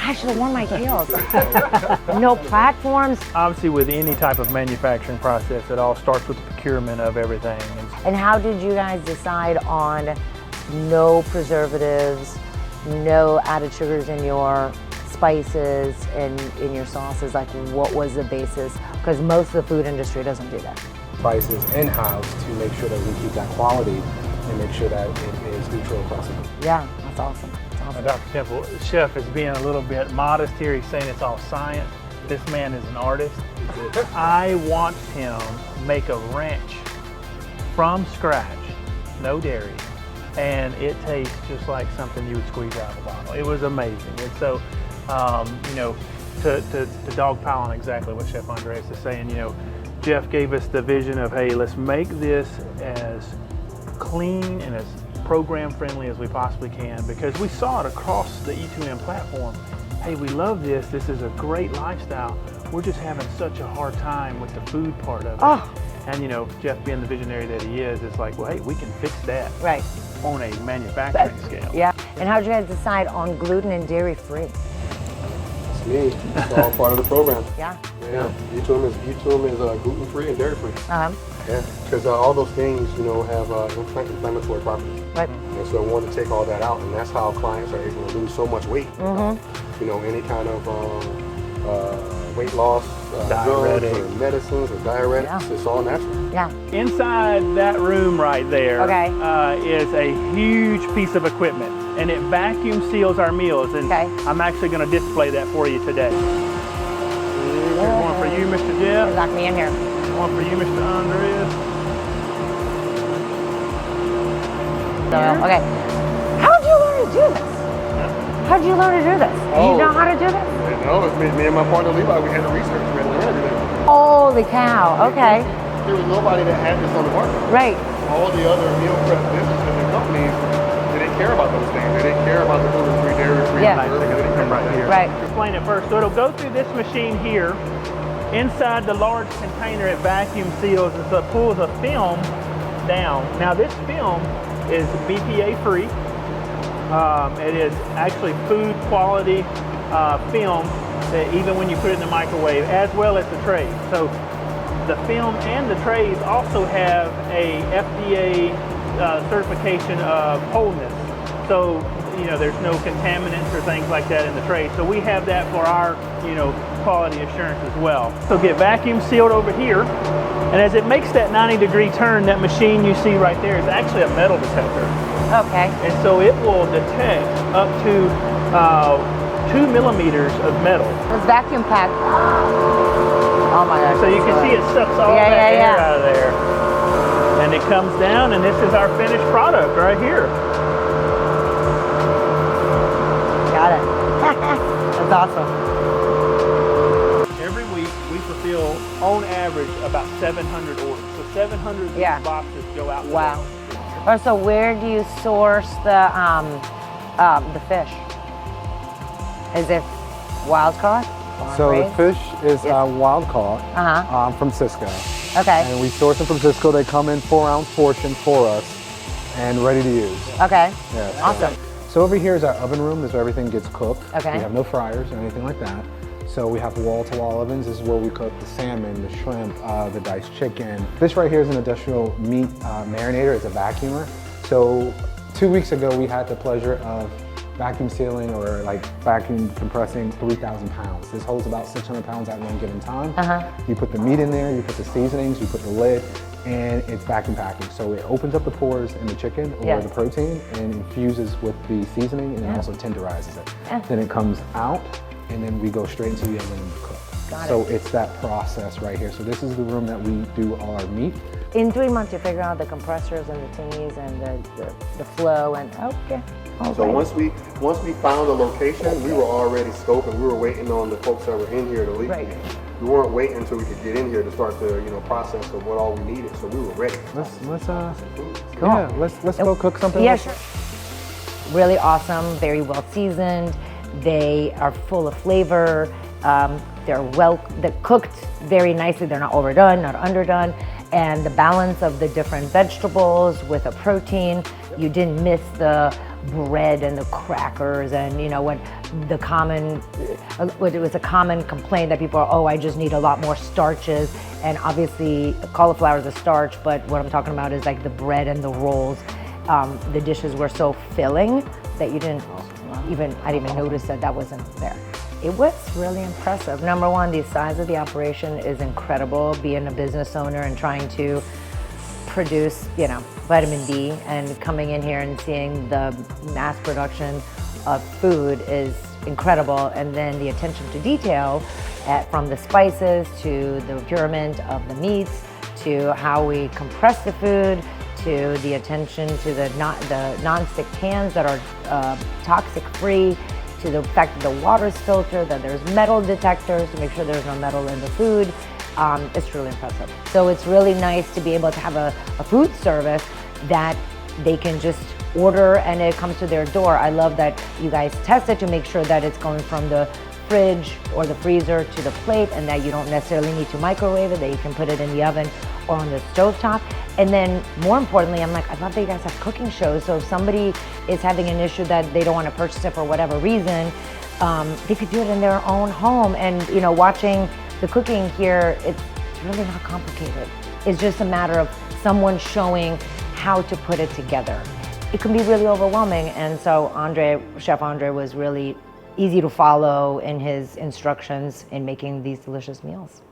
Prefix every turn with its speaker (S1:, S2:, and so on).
S1: I should have worn my heels. No platforms.
S2: Obviously, with any type of manufacturing process, it all starts with the procurement of everything.
S1: And how did you guys decide on no preservatives, no added sugars in your spices and in your sauces? Like, what was the basis? Because most of the food industry doesn't do that.
S3: Spices in-house to make sure that we keep that quality and make sure that it is neutral across the board.
S1: Yeah, that's awesome. That's awesome.
S2: Dr. Temple, Chef is being a little bit modest here. He's saying it's all science. This man is an artist. I watched him make a ranch from scratch, no dairy, and it tastes just like something you would squeeze out of a bottle. It was amazing. And so, you know, to dogpile on exactly what Chef Andres is saying, you know, Jeff gave us the vision of, hey, let's make this as clean and as program friendly as we possibly can, because we saw it across the E2M platform. Hey, we love this. This is a great lifestyle. We're just having such a hard time with the food part of it.
S1: Oh.
S2: And you know, Jeff being the visionary that he is, it's like, well, hey, we can fix that
S1: Right.
S2: on a manufacturing scale.
S1: Yeah. And how did you guys decide on gluten and dairy free?
S3: It's me. It's all part of the program.
S1: Yeah.
S3: Yeah. E2M is gluten free and dairy free.
S1: Uh-huh.
S3: Yeah. Because all those things, you know, have inflammatory properties.
S1: Right.
S3: And so I wanted to take all that out, and that's how clients are able to lose so much weight. You know, any kind of weight loss, drugs or medicines or diuretics,
S1: Yeah.
S3: it's all natural.
S1: Yeah.
S2: Inside that room right there is a huge piece of equipment, and it vacuum seals our meals. And I'm actually going to display that for you today. Here's one for you, Mr. Jeff.
S1: Lock me in here.
S2: One for you, Mr. Andres.
S1: Okay. How did you learn to do this? How did you learn to do this? Do you know how to do this?
S3: No, it's me and my partner Levi. We had to research. We had to learn everything.
S1: Holy cow. Okay.
S3: There was nobody that had this on the market.
S1: Right.
S3: All the other meal prep businesses and companies, they didn't care about those things. They didn't care about the gluten-free, dairy-free.
S1: Yeah.
S3: They didn't care about that.
S1: Right.
S2: Explain it first. So it'll go through this machine here. Inside the large container, it vacuum seals and so it pulls a film down. Now this film is BPA free. It is actually food quality film that even when you put it in the microwave, as well as the trays. So the film and the trays also have a FDA certification of wholeness. So, you know, there's no contaminants or things like that in the tray. So we have that for our, you know, quality assurance as well. So get vacuum sealed over here. And as it makes that 90-degree turn, that machine you see right there is actually a metal detector.
S1: Okay.
S2: And so it will detect up to 2 millimeters of metal.
S1: It's vacuum packed. Oh my gosh.
S2: So you can see it sucks all that air out of there. And it comes down, and this is our finished product right here.
S1: Got it. That's awesome.
S2: Every week we fulfill, on average, about 700 orders. So 700 of these boxes go out.
S1: Wow. So where do you source the fish? Is it wild caught?
S4: So the fish is wild caught from Cisco.
S1: Okay.
S4: And we source them from Cisco. They come in 4-ounce portion for us and ready to use.
S1: Okay.
S4: Yeah,
S1: Awesome.
S4: So over here is our oven room. This is where everything gets cooked.
S1: Okay.
S4: We have no fryers or anything like that. So we have wall-to-wall ovens. This is where we cook the salmon, the shrimp, the diced chicken. This right here is an industrial meat marinator. It's a vacuumer. So 2 weeks ago, we had the pleasure of vacuum sealing or like vacuum compressing 3,000 pounds. This holds about 600 pounds at one given time. You put the meat in there, you put the seasonings, you put the lid, and it's vacuum packing. So it opens up the pores in the chicken or the protein and infuses with the seasoning and also tenderizes it. Then it comes out and then we go straight into the oven and cook. So it's that process right here. So this is the room that we do all our meat.
S1: In 3 months, you figure out the compressors and the tingies and the flow and
S3: So once we found a location, we were already scoping. We were waiting on the folks that were in here to leave. We weren't waiting until we could get in here to start the process of what all we needed. So we were ready.
S4: Let's go cook something.
S1: Yeah, sure. Really awesome. Very well seasoned. They are full of flavor. They're cooked very nicely. They're not overdone, not underdone. And the balance of the different vegetables with a protein you didn't miss the bread and the crackers, and you know, when the common, it was a common complaint that people are, oh, I just need a lot more starches, and obviously cauliflower is a starch, but what I'm talking about is like the bread and the rolls. The dishes were so filling that you didn't even, I didn't even notice that that wasn't there. It was really impressive. Number one, the size of the operation is incredible. Being a business owner and trying to produce, you know, vitamin D, and coming in here and seeing the mass production of food is incredible. And then the attention to detail, from the spices to the procurement of the meats, to how we compress the food, to the attention to the non-stick pans that are toxic free, to the fact that the water is filtered, that there's metal detectors to make sure there's no metal in the food. It's really impressive. So it's really nice to be able to have a food service that they can just order and it comes to their door. I love that you guys test it to make sure that it's going from the fridge or the freezer to the plate, and that you don't necessarily need to microwave it, that you can put it in the oven or on the stovetop. And then more importantly, I'm like, I love that you guys have cooking shows. So if somebody is having an issue that they don't want to purchase it for whatever reason, they could do it in their own home. And you know, watching the cooking here, it's really not complicated. It's just a matter of someone showing how to put it together. It can be really overwhelming. And so Chef Andre was really easy to follow in his instructions in making these delicious meals.